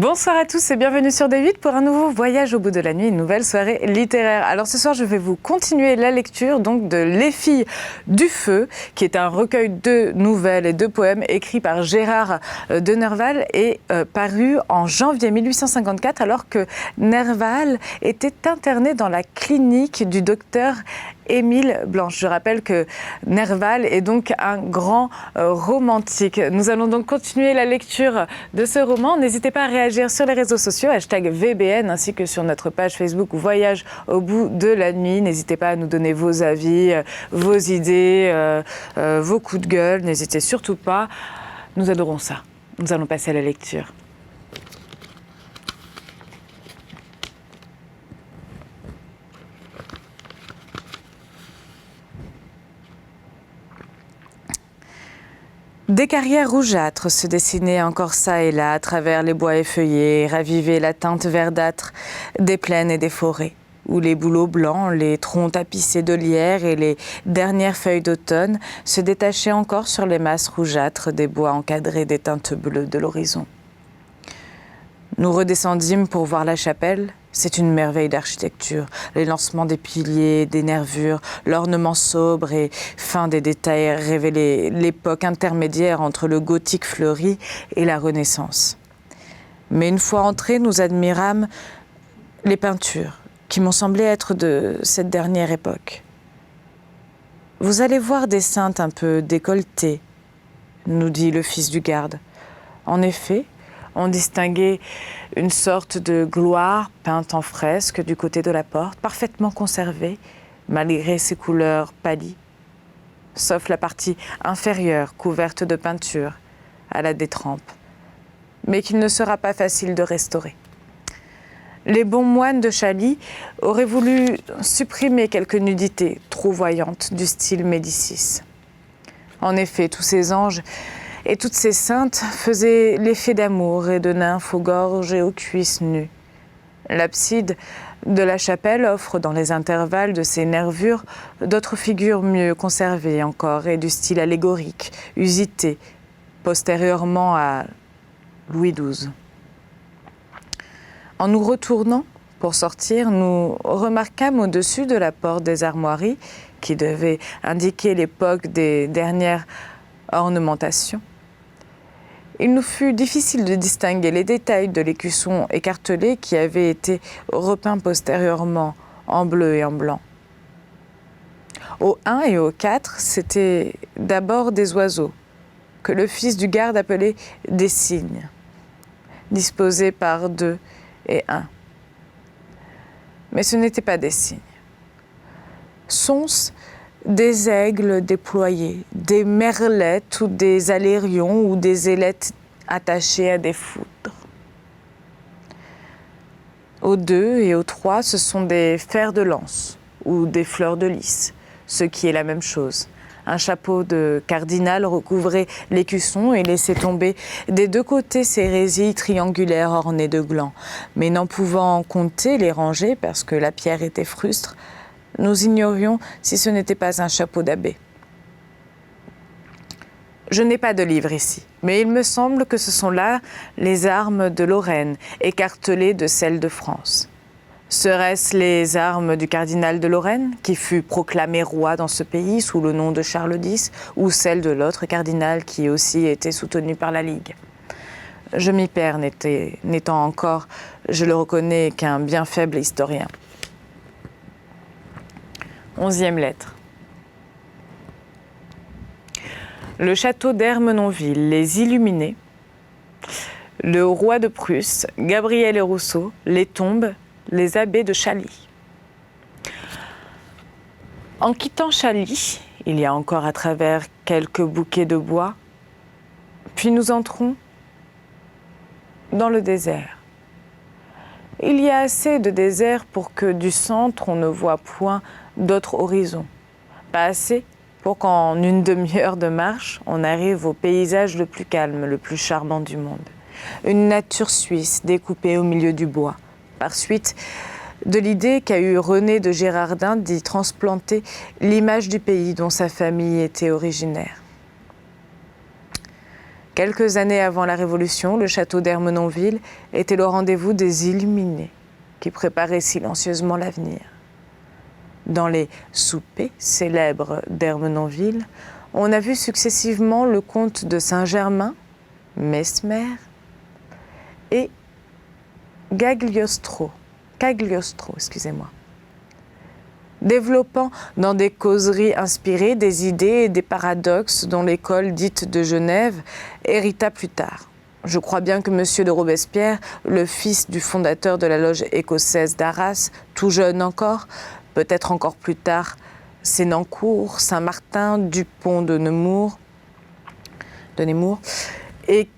Bonsoir à tous et bienvenue sur D8 pour un nouveau voyage au bout de la nuit, une nouvelle soirée littéraire. Alors ce soir, je vais vous continuer la lecture donc de Les filles du feu, qui est un recueil de nouvelles et de poèmes écrits par Gérard de Nerval et paru en janvier 1854, alors que Nerval était interné dans la clinique du docteur Émile Blanche. Je rappelle que Nerval est donc un grand romantique. Nous allons donc continuer la lecture de ce roman. N'hésitez pas à réagir sur les réseaux sociaux, #VBN, ainsi que sur notre page Facebook Voyage au bout de la nuit. N'hésitez pas à nous donner vos avis, vos idées, vos coups de gueule. N'hésitez surtout pas. Nous adorons ça. Nous allons passer à la lecture. Des carrières rougeâtres se dessinaient encore çà et là à travers les bois effeuillés, ravivaient la teinte verdâtre des plaines et des forêts, où les bouleaux blancs, les troncs tapissés de lierre et les dernières feuilles d'automne se détachaient encore sur les masses rougeâtres des bois encadrés des teintes bleues de l'horizon. Nous redescendîmes pour voir la chapelle. C'est une merveille d'architecture. Les lancements des piliers, des nervures, l'ornement sobre et fin des détails révélaient l'époque intermédiaire entre le gothique fleuri et la Renaissance. Mais une fois entrés, nous admirâmes les peintures qui m'ont semblé être de cette dernière époque. Vous allez voir des saintes un peu décolletées, nous dit le fils du garde. En effet, on distinguait une sorte de gloire peinte en fresque du côté de la porte, parfaitement conservée, malgré ses couleurs pâlies, sauf la partie inférieure couverte de peinture à la détrempe, mais qu'il ne sera pas facile de restaurer. Les bons moines de Chaly auraient voulu supprimer quelques nudités trop voyantes du style Médicis. En effet, tous ces anges et toutes ces saintes faisaient l'effet d'amour et de nymphes aux gorges et aux cuisses nues. L'abside de la chapelle offre dans les intervalles de ces nervures d'autres figures mieux conservées encore et du style allégorique, usité, postérieurement à Louis XII. En nous retournant pour sortir, nous remarquâmes au-dessus de la porte des armoiries, qui devait indiquer l'époque des dernières ornementations, il nous fut difficile de distinguer les détails de l'écusson écartelé qui avait été repeint postérieurement en bleu et en blanc. Au 1 et au 4, c'étaient d'abord des oiseaux, que le fils du garde appelait des cygnes, disposés par 2 et 1. Mais ce n'étaient pas des cygnes. Sont-ce des aigles déployés, des merlettes ou des alérions ou des ailettes attachées à des foudres. Au 2 et au 3, ce sont des fers de lance ou des fleurs de lys, ce qui est la même chose. Un chapeau de cardinal recouvrait l'écusson et laissait tomber des deux côtés ses résilles triangulaires ornées de glands. Mais n'en pouvant compter les ranger parce que la pierre était frustre, nous ignorions si ce n'était pas un chapeau d'abbé. Je n'ai pas de livre ici, mais il me semble que ce sont là les armes de Lorraine, écartelées de celles de France. Seraient-ce les armes du cardinal de Lorraine, qui fut proclamé roi dans ce pays sous le nom de Charles X, ou celles de l'autre cardinal qui aussi était soutenu par la Ligue? Je m'y perds, n'étant encore, je le reconnais, qu'un bien faible historien. 11e lettre. Le château d'Ermenonville, les Illuminés, le roi de Prusse, Gabriel et Rousseau, les tombes, les abbés de Chaly. En quittant Chaly, il y a encore à travers quelques bouquets de bois, puis nous entrons dans le désert. Il y a assez de désert pour que du centre on ne voit point d'autre horizon. Pas assez pour qu'en une demi-heure de marche, on arrive au paysage le plus calme, le plus charmant du monde. Une nature suisse découpée au milieu du bois, par suite de l'idée qu'a eue René de Girardin d'y transplanter l'image du pays dont sa famille était originaire. Quelques années avant la Révolution, le château d'Ermenonville était le rendez-vous des illuminés qui préparaient silencieusement l'avenir. Dans les soupers célèbres d'Ermenonville, on a vu successivement le comte de Saint-Germain, Mesmer et Cagliostro, développant dans des causeries inspirées des idées et des paradoxes dont l'école dite de Genève hérita plus tard. Je crois bien que M. de Robespierre, le fils du fondateur de la loge écossaise d'Arras, tout jeune encore, peut-être encore plus tard, Sénancourt, Saint-Martin, Dupont de Nemours et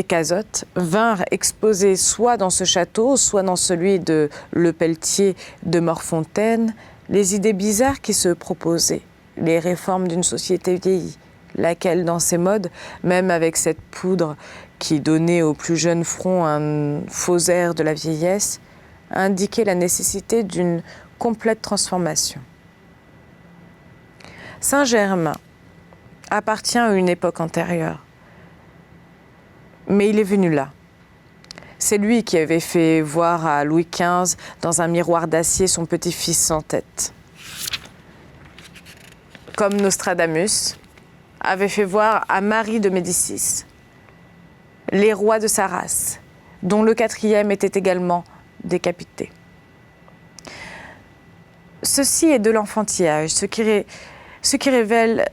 Cazotte vinrent exposer soit dans ce château, soit dans celui de Le Pelletier de Morfontaine, les idées bizarres qui se proposaient, les réformes d'une société vieillie, laquelle dans ses modes, même avec cette poudre qui donnait au plus jeune front un faux air de la vieillesse, indiquait la nécessité d'une complète transformation. Saint-Germain appartient à une époque antérieure, mais il est venu là. C'est lui qui avait fait voir à Louis XV dans un miroir d'acier son petit-fils sans tête. Comme Nostradamus avait fait voir à Marie de Médicis les rois de sa race, dont le quatrième était également décapité. Ceci est de l'enfantillage. Ce qui révèle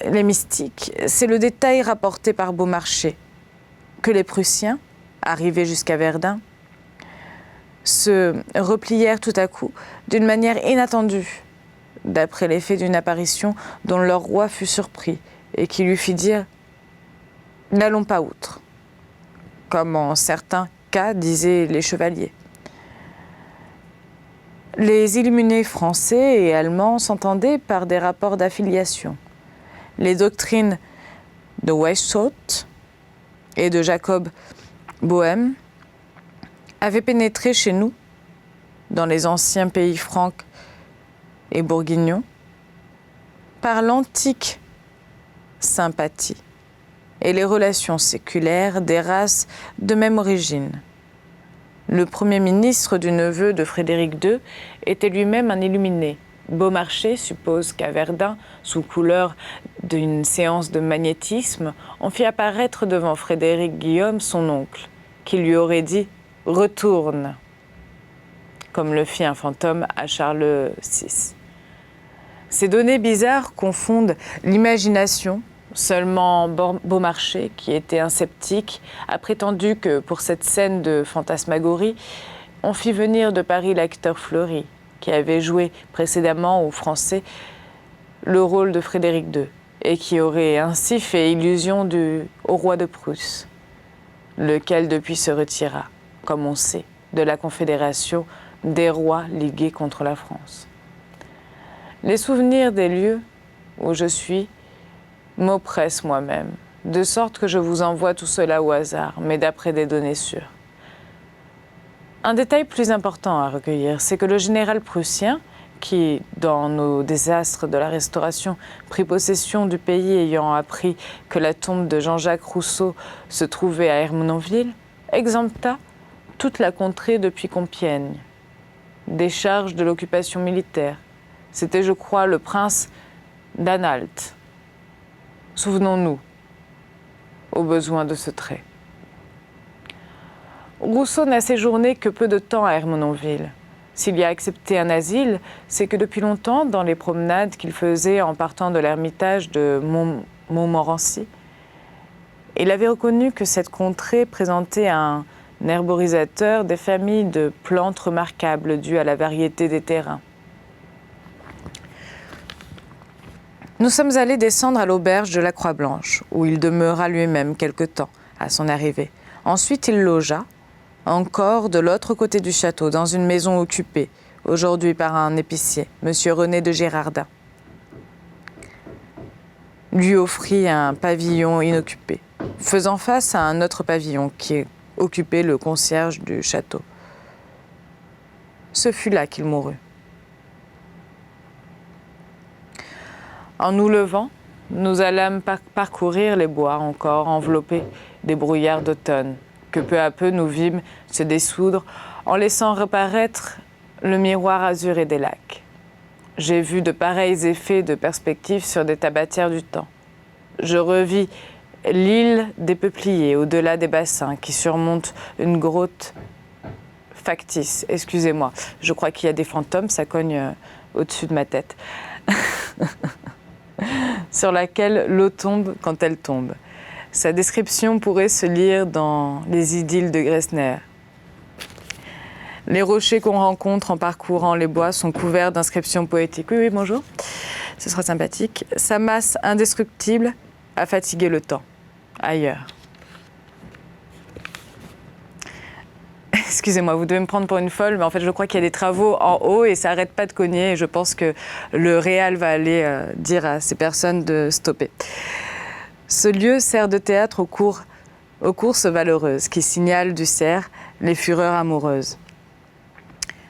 les mystiques, c'est le détail rapporté par Beaumarchais, que les Prussiens, arrivés jusqu'à Verdun, se replièrent tout à coup d'une manière inattendue, d'après l'effet d'une apparition dont leur roi fut surpris et qui lui fit dire « N'allons pas outre », comme en certains cas disaient les chevaliers. Les illuminés français et allemands s'entendaient par des rapports d'affiliation. Les doctrines de Weishaupt et de Jacob Bohème avaient pénétré chez nous, dans les anciens pays francs et bourguignons, par l'antique sympathie et les relations séculaires des races de même origine. Le premier ministre du neveu de Frédéric II était lui-même un illuminé. Beaumarchais suppose qu'à Verdun, sous couleur d'une séance de magnétisme, on fit apparaître devant Frédéric Guillaume son oncle, qui lui aurait dit « Retourne », comme le fit un fantôme à Charles VI. Ces données bizarres confondent l'imagination. Seulement Beaumarchais, qui était un sceptique, a prétendu que pour cette scène de fantasmagorie, on fit venir de Paris l'acteur Fleury, qui avait joué précédemment aux Français le rôle de Frédéric II, et qui aurait ainsi fait illusion au roi de Prusse, lequel depuis se retira, comme on sait, de la confédération des rois ligués contre la France. Les souvenirs des lieux où je suis m'oppressent moi-même, de sorte que je vous envoie tout cela au hasard, mais d'après des données sûres. Un détail plus important à recueillir, c'est que le général prussien, qui, dans nos désastres de la Restauration, prit possession du pays ayant appris que la tombe de Jean-Jacques Rousseau se trouvait à Ermenonville, exempta toute la contrée depuis Compiègne des charges de l'occupation militaire. C'était, je crois, le prince d'Anhalt. Souvenons-nous, au besoin de ce trait. Rousseau n'a séjourné que peu de temps à Ermenonville. S'il y a accepté un asile, c'est que depuis longtemps, dans les promenades qu'il faisait en partant de l'ermitage de Montmorency, il avait reconnu que cette contrée présentait un herborisateur des familles de plantes remarquables dues à la variété des terrains. Nous sommes allés descendre à l'auberge de la Croix-Blanche, où il demeura lui-même quelque temps à son arrivée. Ensuite, il logea, encore de l'autre côté du château, dans une maison occupée, aujourd'hui par un épicier, M. René de Girardin. Lui offrit un pavillon inoccupé, faisant face à un autre pavillon qui occupait le concierge du château. Ce fut là qu'il mourut. En nous levant, nous allâmes parcourir les bois encore enveloppés des brouillards d'automne, que peu à peu nous vîmes se dissoudre en laissant reparaître le miroir azuré des lacs. J'ai vu de pareils effets de perspective sur des tabatières du temps. Je revis l'île des peupliers au-delà des bassins qui surmontent une grotte factice. Excusez-moi, je crois qu'il y a des fantômes, ça cogne au-dessus de ma tête. Sur laquelle l'eau tombe quand elle tombe. Sa description pourrait se lire dans les idylles de Gressner. Les rochers qu'on rencontre en parcourant les bois sont couverts d'inscriptions poétiques. Oui, bonjour. Ce sera sympathique. Sa masse indestructible a fatigué le temps. Ailleurs. Excusez-moi, vous devez me prendre pour une folle, mais en fait, je crois qu'il y a des travaux en haut et ça n'arrête pas de cogner. Et je pense que le réal va aller dire à ces personnes de stopper. Ce lieu sert de théâtre aux courses valeureuses qui signalent du cerf les fureurs amoureuses.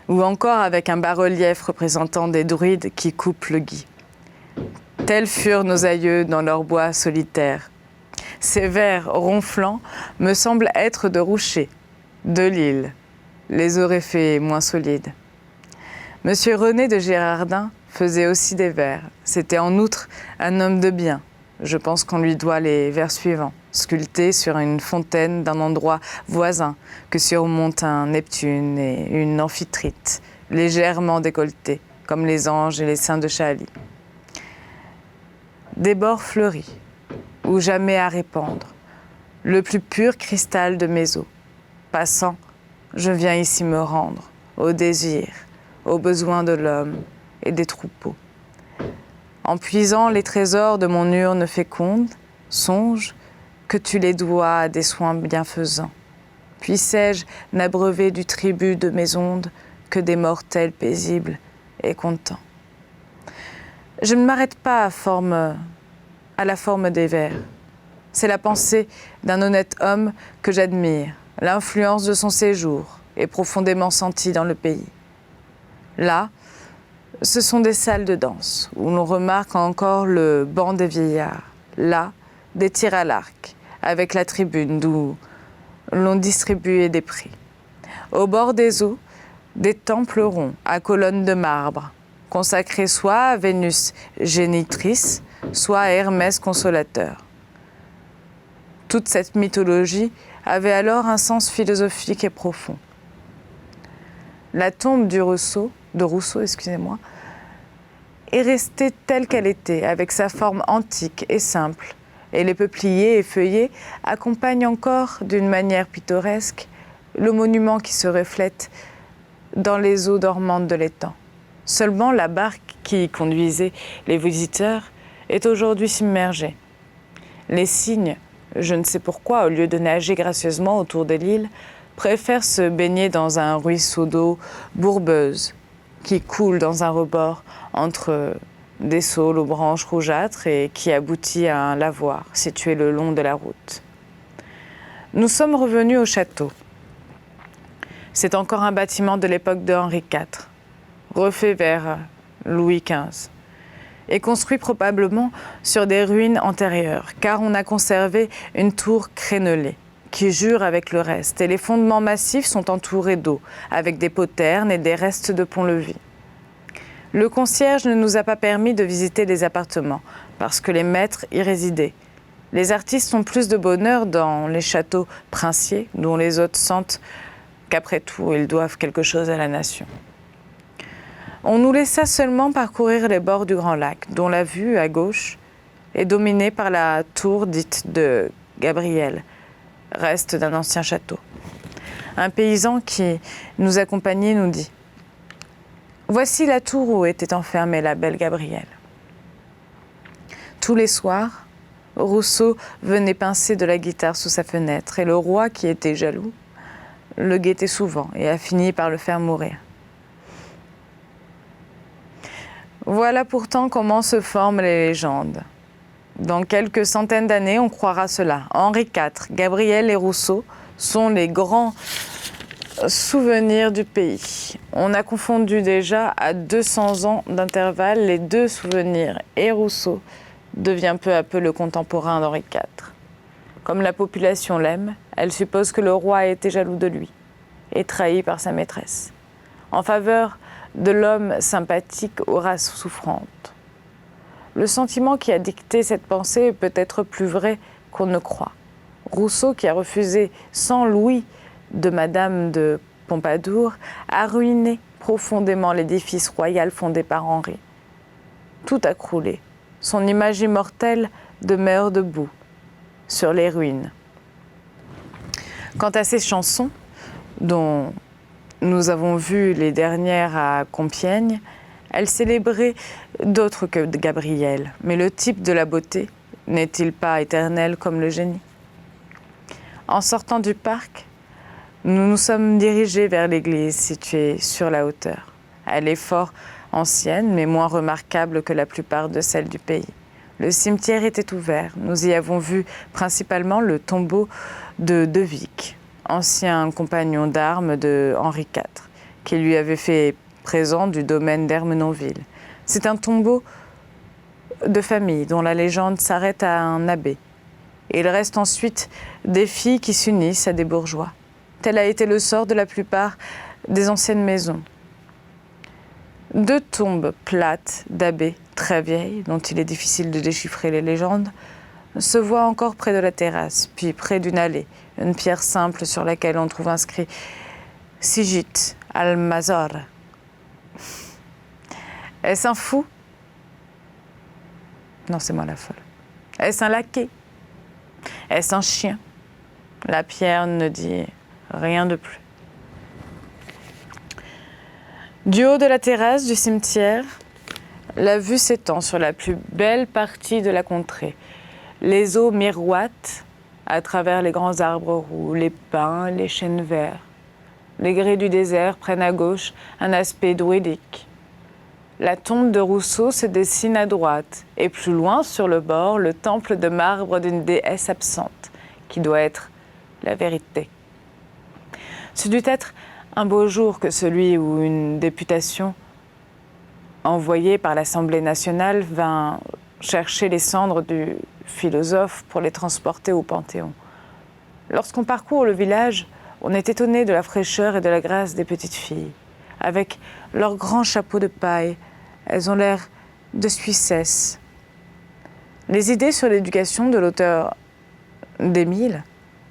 Ou encore avec un bas-relief représentant des druides qui coupent le gui. Tels furent nos aïeux dans leur bois solitaire. Ces vers ronflants me semblent être de Roucher, de Lille, les aurait fait moins solides. Monsieur René de Girardin faisait aussi des vers. C'était en outre un homme de bien. Je pense qu'on lui doit les vers suivants, sculptés sur une fontaine d'un endroit voisin que surmonte un Neptune et une Amphitrite, légèrement décolletée, comme les anges et les saints de Chaly. Des bords fleuris, où jamais à répandre, le plus pur cristal de mes eaux. Passant, je viens ici me rendre aux désirs, aux besoins de l'homme et des troupeaux. En puisant les trésors de mon urne féconde, songe que tu les dois à des soins bienfaisants. Puissais-je n'abreuver du tribut de mes ondes que des mortels paisibles et contents. Je ne m'arrête pas à la forme des vers. C'est la pensée d'un honnête homme que j'admire. L'influence de son séjour est profondément sentie dans le pays. Là, ce sont des salles de danse où l'on remarque encore le banc des vieillards. Là, des tirs à l'arc, avec la tribune d'où l'on distribuait des prix. Au bord des eaux, des temples ronds à colonnes de marbre, consacrés soit à Vénus génitrice, soit à Hermès consolateur. Toute cette mythologie avait alors un sens philosophique et profond. La tombe de Rousseau, est restée telle qu'elle était, avec sa forme antique et simple, et les peupliers et feuillets accompagnent encore d'une manière pittoresque le monument qui se reflète dans les eaux dormantes de l'étang. Seulement la barque qui conduisait les visiteurs est aujourd'hui submergée. Les cygnes, je ne sais pourquoi, au lieu de nager gracieusement autour de l'île, préfèrent se baigner dans un ruisseau d'eau bourbeuse qui coule dans un rebord entre des saules aux branches rougeâtres et qui aboutit à un lavoir situé le long de la route. Nous sommes revenus au château. C'est encore un bâtiment de l'époque de Henri IV, refait vers Louis XV, et construit probablement sur des ruines antérieures, car on a conservé une tour crénelée qui jure avec le reste, et les fondements massifs sont entourés d'eau, avec des poternes et des restes de pont-levis. Le concierge ne nous a pas permis de visiter les appartements, parce que les maîtres y résidaient. Les artistes ont plus de bonheur dans les châteaux princiers, dont les hôtes sentent qu'après tout, ils doivent quelque chose à la nation. On nous laissa seulement parcourir les bords du Grand Lac, dont la vue, à gauche, est dominée par la tour dite de Gabriel, reste d'un ancien château. Un paysan qui nous accompagnait nous dit « Voici la tour où était enfermée la belle Gabrielle. » Tous les soirs, Rousseau venait pincer de la guitare sous sa fenêtre, et le roi, qui était jaloux, le guettait souvent et a fini par le faire mourir. Voilà pourtant comment se forment les légendes. Dans quelques centaines d'années, on croira cela. Henri IV, Gabriel et Rousseau sont les grands souvenirs du pays. On a confondu déjà à 200 ans d'intervalle les deux souvenirs, et Rousseau devient peu à peu le contemporain d'Henri IV. Comme la population l'aime, elle suppose que le roi a été jaloux de lui et trahi par sa maîtresse, en faveur de l'homme sympathique aux races souffrantes. Le sentiment qui a dicté cette pensée est peut-être plus vrai qu'on ne croit. Rousseau, qui a refusé 100 louis de Madame de Pompadour, a ruiné profondément l'édifice royal fondé par Henri. Tout a croulé. Son image immortelle demeure debout, sur les ruines. Quant à ses chansons, dont nous avons vu les dernières à Compiègne, elles célébraient d'autres que Gabriel. Mais le type de la beauté n'est-il pas éternel comme le génie? En sortant du parc, nous nous sommes dirigés vers l'église située sur la hauteur. Elle est fort ancienne, mais moins remarquable que la plupart de celles du pays. Le cimetière était ouvert. Nous y avons vu principalement le tombeau de De Vic, ancien compagnon d'armes de Henri IV, qui lui avait fait présent du domaine d'Ermenonville. C'est un tombeau de famille dont la légende s'arrête à un abbé. Et il reste ensuite des filles qui s'unissent à des bourgeois. Tel a été le sort de la plupart des anciennes maisons. 2 tombes plates d'abbés très vieilles, dont il est difficile de déchiffrer les légendes, se voient encore près de la terrasse, puis près d'une allée, une pierre simple sur laquelle on trouve inscrit « Sigit al-Mazar ». Est-ce un fou? Non, c'est moi la folle. Est-ce un laquais? Est-ce un chien? La pierre ne dit rien de plus. Du haut de la terrasse du cimetière, la vue s'étend sur la plus belle partie de la contrée. Les eaux miroitent à travers les grands arbres roux, les pins, les chênes verts. Les grès du désert prennent à gauche un aspect druidique. La tombe de Rousseau se dessine à droite, et plus loin, sur le bord, le temple de marbre d'une déesse absente, qui doit être la vérité. Ce dut être un beau jour que celui où une députation envoyée par l'Assemblée nationale vint chercher les cendres du philosophe pour les transporter au Panthéon. Lorsqu'on parcourt le village, on est étonné de la fraîcheur et de la grâce des petites filles. Avec leurs grands chapeaux de paille, elles ont l'air de Suissesse. Les idées sur l'éducation de l'auteur d'Émile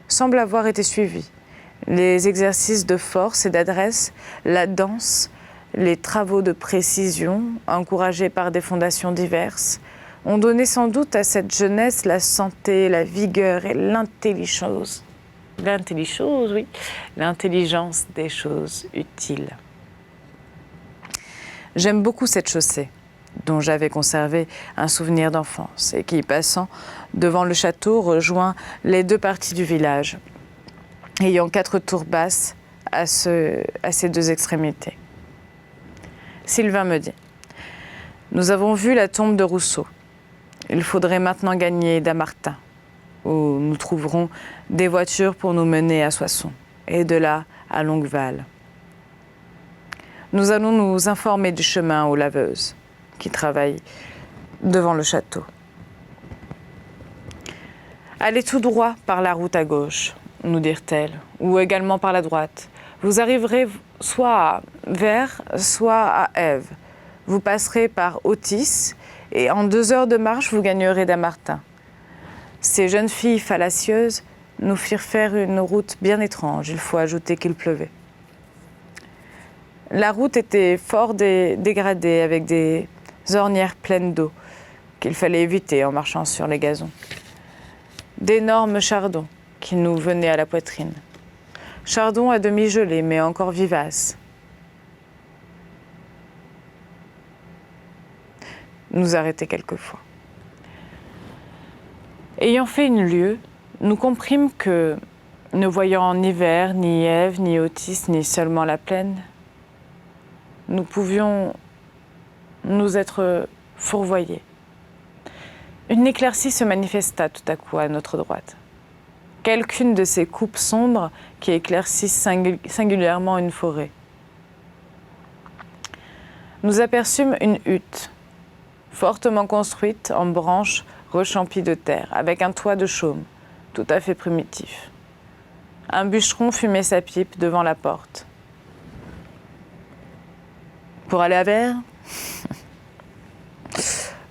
semblent avoir été suivies. Les exercices de force et d'adresse, la danse, les travaux de précision, encouragés par des fondations diverses, ont donné sans doute à cette jeunesse la santé, la vigueur et l'intelligence. L'intelligence des choses utiles. J'aime beaucoup cette chaussée, dont j'avais conservé un souvenir d'enfance et qui, passant devant le château, rejoint les 2 parties du village, ayant 4 tours basses à ses 2 extrémités. Sylvain me dit « Nous avons vu la tombe de Rousseau. Il faudrait maintenant gagner Dammartin, où nous trouverons des voitures pour nous mener à Soissons, et de là à Longueval. Nous allons nous informer du chemin aux laveuses, qui travaillent devant le château. Allez tout droit par la route à gauche, nous dirent-elles, ou également par la droite. Vous arriverez soit à Vers, soit à Ève. Vous passerez par Autis, et en 2 heures de marche, vous gagnerez Dammartin. Ces jeunes filles fallacieuses nous firent faire une route bien étrange. Il faut ajouter qu'il pleuvait. La route était fort dégradée, avec des ornières pleines d'eau qu'il fallait éviter en marchant sur les gazons. D'énormes chardons qui nous venaient à la poitrine. Chardons à demi gelés, mais encore vivaces. Nous arrêtaient quelquefois. Ayant fait une lieue, nous comprîmes que, ne voyant ni Vers, ni Ève, ni Autis, ni seulement la plaine, nous pouvions nous être fourvoyés. Une éclaircie se manifesta tout à coup à notre droite. Quelqu'une de ces coupes sombres qui éclaircissent singulièrement une forêt. Nous aperçûmes une hutte, fortement construite en branches rechampies de terre, avec un toit de chaume, tout à fait primitif. Un bûcheron fumait sa pipe devant la porte. Pour aller à Vers,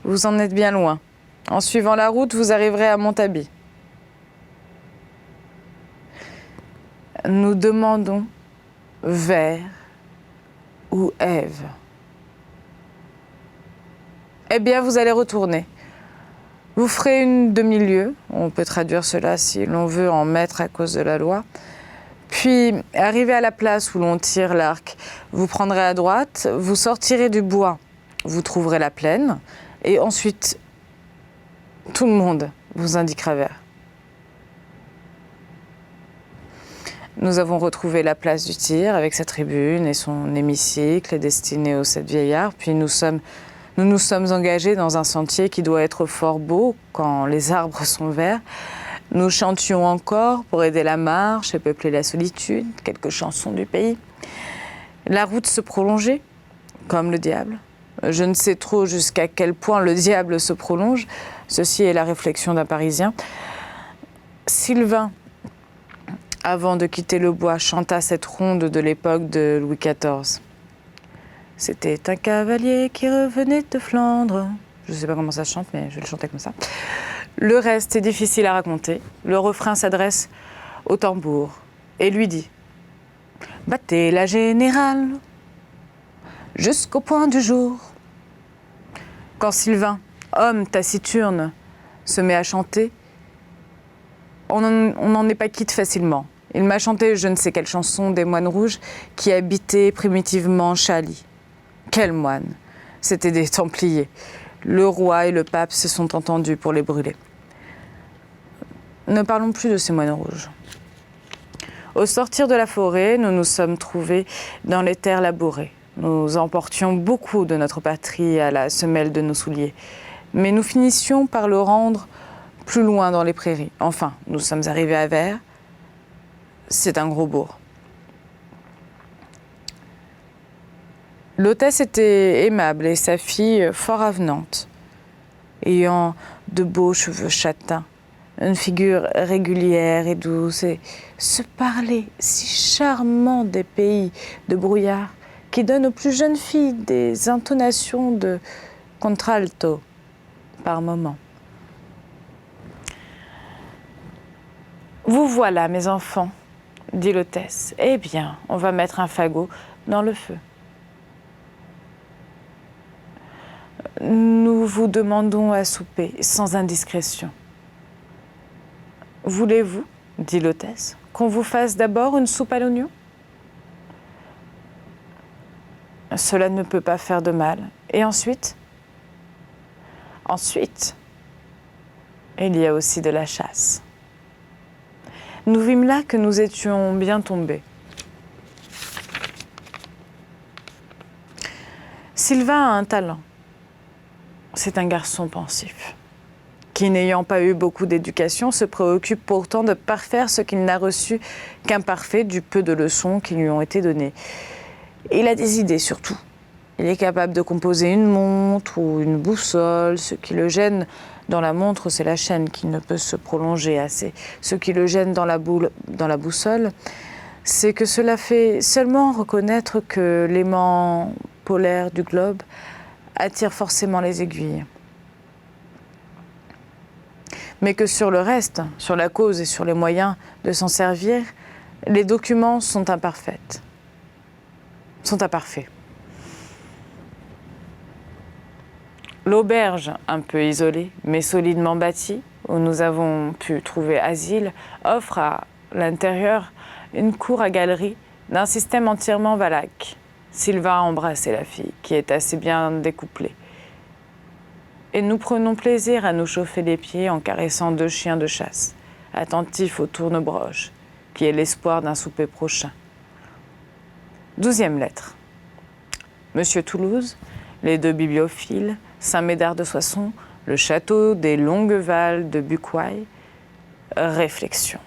vous en êtes bien loin. En suivant la route, vous arriverez à Montaby. Nous demandons Vers ou Ève. Eh bien, vous allez retourner. Vous ferez une demi-lieue, on peut traduire cela si l'on veut en mettre à cause de la loi. Puis, arrivé à la place où l'on tire l'arc, vous prendrez à droite, vous sortirez du bois, vous trouverez la plaine, et ensuite, tout le monde vous indiquera Vers. Nous avons retrouvé la place du tir avec sa tribune et son hémicycle destiné aux 7 vieillards, puis nous nous sommes engagés dans un sentier qui doit être fort beau quand les arbres sont verts. Nous chantions encore pour aider la marche et peupler la solitude, quelques chansons du pays. La route se prolongeait, comme le diable. Je ne sais trop jusqu'à quel point le diable se prolonge. Ceci est la réflexion d'un Parisien. Sylvain, avant de quitter le bois, chanta cette ronde de l'époque de Louis XIV. C'était un cavalier qui revenait de Flandre. Je ne sais pas comment ça chante, mais je vais le chanter comme ça. Le reste est difficile à raconter. Le refrain s'adresse au tambour et lui dit « Battez la générale jusqu'au point du jour ». Quand Sylvain, homme taciturne, se met à chanter, on n'en est pas quitte facilement. Il m'a chanté je ne sais quelle chanson des moines rouges qui habitaient primitivement Chaly. Quels moines! C'étaient des Templiers. Le roi et le pape se sont entendus pour les brûler. Ne parlons plus de ces moines rouges. Au sortir de la forêt, nous nous sommes trouvés dans les terres labourées. Nous emportions beaucoup de notre patrie à la semelle de nos souliers. Mais nous finissions par le rendre plus loin dans les prairies. Enfin, nous sommes arrivés à Vers. C'est un gros bourg. L'hôtesse était aimable et sa fille fort avenante, ayant de beaux cheveux châtains, une figure régulière et douce, et ce parler si charmant des pays de brouillard qui donne aux plus jeunes filles des intonations de contralto par moments. « Vous voilà, mes enfants, » dit l'hôtesse. « Eh bien, on va mettre un fagot dans le feu. Nous vous demandons à souper sans indiscrétion. » « Voulez-vous, dit l'hôtesse, qu'on vous fasse d'abord une soupe à l'oignon ? Cela ne peut pas faire de mal. Et ensuite ? Ensuite, il y a aussi de la chasse. Nous vîmes là que nous étions bien tombés. Sylvain a un talent. C'est un garçon pensif, qui, n'ayant pas eu beaucoup d'éducation, se préoccupe pourtant de parfaire ce qu'il n'a reçu qu'imparfait du peu de leçons qui lui ont été données. Et il a des idées surtout. Il est capable de composer une montre ou une boussole. Ce qui le gêne dans la montre, c'est la chaîne qui ne peut se prolonger assez. Ce qui le gêne dans la boussole, c'est que cela fait seulement reconnaître que l'aimant polaire du globe attire forcément les aiguilles. Mais que sur le reste, sur la cause et sur les moyens de s'en servir, les documents sont imparfaits. L'auberge, un peu isolée, mais solidement bâtie, où nous avons pu trouver asile, offre à l'intérieur une cour à galeries d'un système entièrement valaque. Sylvain a embrassé la fille, qui est assez bien découplée. Et nous prenons plaisir à nous chauffer les pieds en caressant 2 chiens de chasse, attentifs au tourne-broche, qui est l'espoir d'un souper prochain. 12e lettre. Monsieur Toulouse, les 2 bibliophiles, Saint-Médard de Soissons, le château des Longueval de Buquoy. Réflexion.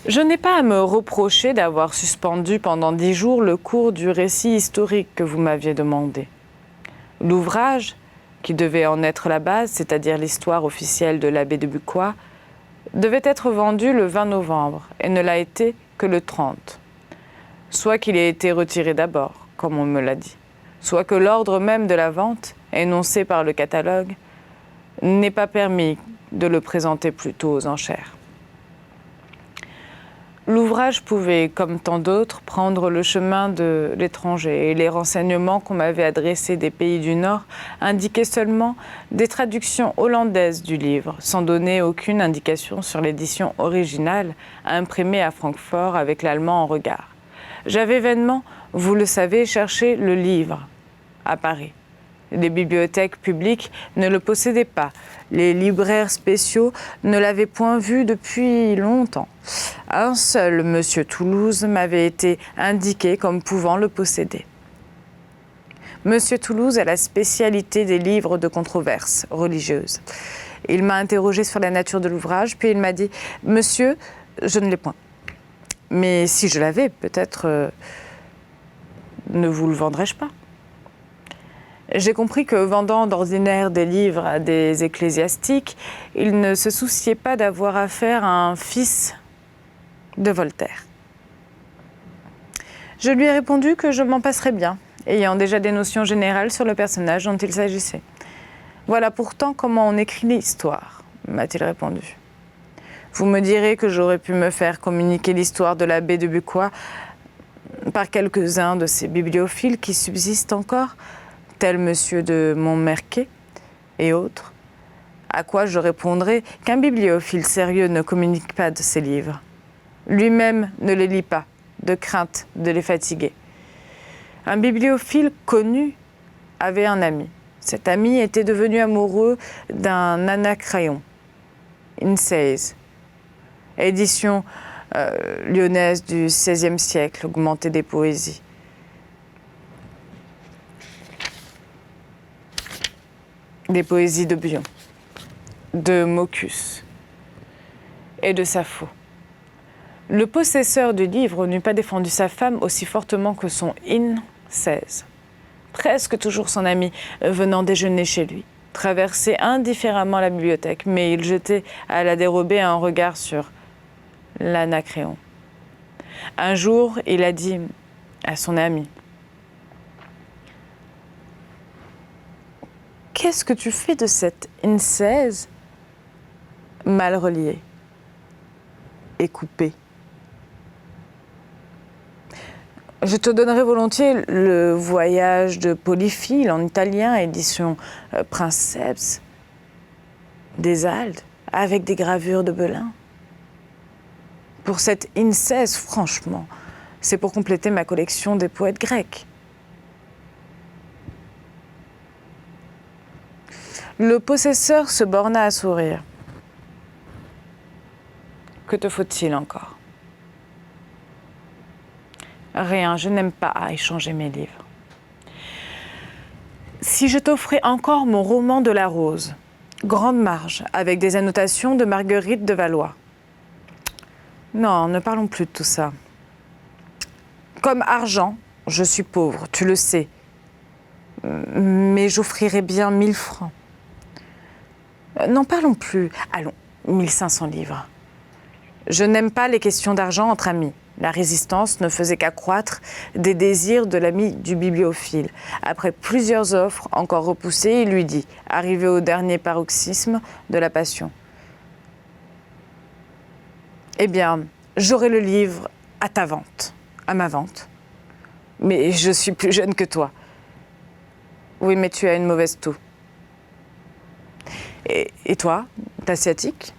Je n'ai pas à me reprocher d'avoir suspendu pendant 10 jours le cours du récit historique que vous m'aviez demandé. L'ouvrage, qui devait en être la base, c'est-à-dire l'histoire officielle de l'abbé de Bucquoy, devait être vendu le 20 novembre et ne l'a été que le 30. Soit qu'il ait été retiré d'abord, comme on me l'a dit, soit que l'ordre même de la vente, énoncé par le catalogue, n'ait pas permis de le présenter plus tôt aux enchères. L'ouvrage pouvait, comme tant d'autres, prendre le chemin de l'étranger, et les renseignements qu'on m'avait adressés des pays du Nord indiquaient seulement des traductions hollandaises du livre, sans donner aucune indication sur l'édition originale, imprimée à Francfort avec l'allemand en regard. J'avais vainement, vous le savez, cherché le livre à Paris. Les bibliothèques publiques ne le possédaient pas. Les libraires spéciaux ne l'avaient point vu depuis longtemps. Un seul monsieur Toulouse m'avait été indiqué comme pouvant le posséder. Monsieur Toulouse a la spécialité des livres de controverse religieuse. Il m'a interrogé sur la nature de l'ouvrage, puis il m'a dit « Monsieur, je ne l'ai point. Mais si je l'avais, peut-être ne vous le vendrais-je pas ?» J'ai compris que, vendant d'ordinaire des livres à des ecclésiastiques, il ne se souciait pas d'avoir affaire à un fils de Voltaire. Je lui ai répondu que je m'en passerais bien, ayant déjà des notions générales sur le personnage dont il s'agissait. « Voilà pourtant comment on écrit l'histoire », m'a-t-il répondu. Vous me direz que j'aurais pu me faire communiquer l'histoire de l'abbé de Bucquoy par quelques-uns de ces bibliophiles qui subsistent encore, tel monsieur de Montmerquet et autres, à quoi je répondrai qu'un bibliophile sérieux ne communique pas de ses livres. Lui-même ne les lit pas, de crainte de les fatiguer. Un bibliophile connu avait un ami. Cet ami était devenu amoureux d'un Anacréon, Insaise, édition lyonnaise du XVIe siècle, augmentée des poésies. Des poésies de Bion, de Moccus et de Sappho. Le possesseur du livre n'eût pas défendu sa femme aussi fortement que son Insaise, presque toujours son ami, venant déjeuner chez lui, traversait indifféremment la bibliothèque, mais il jetait à la dérobée un regard sur l'Anacréon. Un jour, il a dit à son ami: « Qu'est-ce que tu fais de cette Insaise mal reliée et coupée ? Je te donnerai volontiers le voyage de Polyphile en italien, édition Princeps des Halles, avec des gravures de Belin. Pour cette Insaise, franchement, c'est pour compléter ma collection des poètes grecs. » Le possesseur se borna à sourire. « Que te faut-il encore ? » ?»« Rien, je n'aime pas à échanger mes livres. »« Si je t'offrais encore mon roman de la Rose, grande marge, avec des annotations de Marguerite de Valois. »« Non, ne parlons plus de tout ça. Comme argent, je suis pauvre, tu le sais. Mais j'offrirais bien 1000 francs. » N'en parlons plus. Allons, 1500 livres. Je n'aime pas les questions d'argent entre amis. La résistance ne faisait qu'accroître des désirs de l'ami du bibliophile. Après plusieurs offres encore repoussées, il lui dit, arrivé au dernier paroxysme de la passion: « Eh bien, j'aurai le livre à ta vente, à ma vente. Mais je suis plus jeune que toi. Oui, mais tu as une mauvaise toux. Et toi, t'as sciatique ?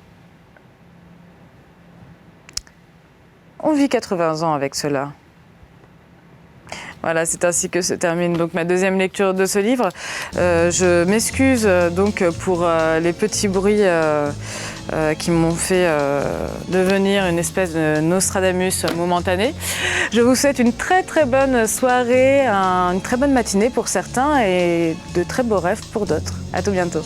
On vit 80 ans avec cela. » Voilà, c'est ainsi que se termine donc ma deuxième lecture de ce livre. Je m'excuse donc pour les petits bruits qui m'ont fait devenir une espèce de Nostradamus momentané. Je vous souhaite une très très bonne soirée, une très bonne matinée pour certains et de très beaux rêves pour d'autres. À tout bientôt.